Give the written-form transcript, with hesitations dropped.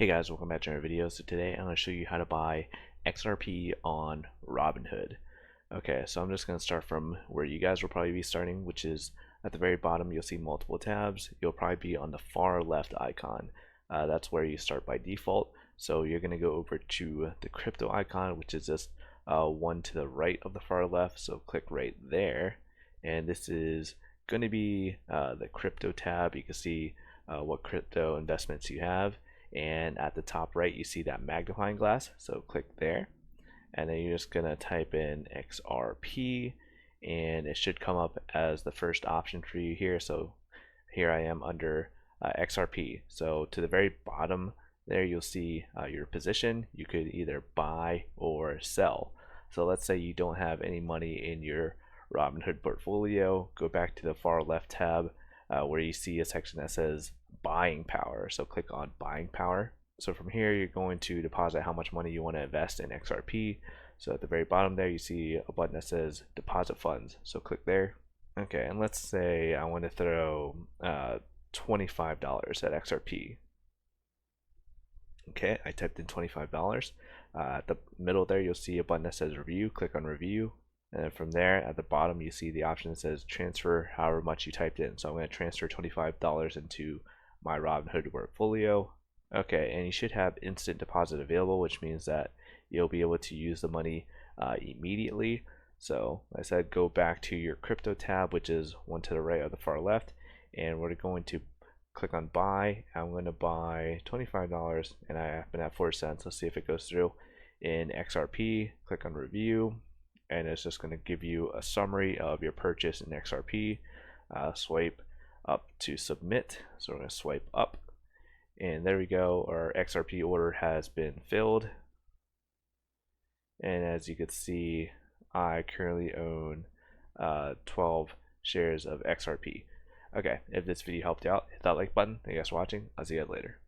Hey guys, welcome back to our video. So today I'm going to show you how to buy XRP on Robinhood. Okay, so I'm just going to start from where you guys will probably be starting, which is at the very bottom. You'll see multiple tabs. You'll probably be on the far left icon. That's where you start by default. So you're going to go over to the crypto icon, which is just one to the right of the far left. So click right there, and this is going to be the crypto tab. You can see what crypto investments you have. And at the top right you see that magnifying glass, so click there, and then you're just gonna type in XRP and it should come up as the first option for you here. So here I am under XRP. So to the very bottom there you'll see your position. You could either buy or sell. So let's say you don't have any money in your Robinhood portfolio. Go back to the far left tab where you see a section that says buying power, so click on buying power. So from here you're going to deposit how much money you want to invest in XRP. So at the very bottom there you see a button that says deposit funds, so click there. Okay, and let's say I want to throw $25 at XRP. Okay, I typed in $25. At the middle there you'll see a button that says review. Click on review, and then from there at the bottom you see the option that says transfer however much you typed in. So I'm going to transfer $25 into my Robinhood portfolio. Okay, and you should have instant deposit available, which means that you'll be able to use the money immediately. So like I said, go back to your crypto tab, which is one to the right of the far left, and we're going to click on buy. I'm going to buy $25 and I happen at 4 cents. Let's see if it goes through in XRP. Click on review, and it's just going to give you a summary of your purchase in XRP. Swipe up to submit. So we're going to swipe up, and there we go. Our XRP order has been filled, and as you can see, I currently own 12 shares of XRP. Okay, if this video helped you out, hit that like button. Thank you guys for watching. I'll see you guys later.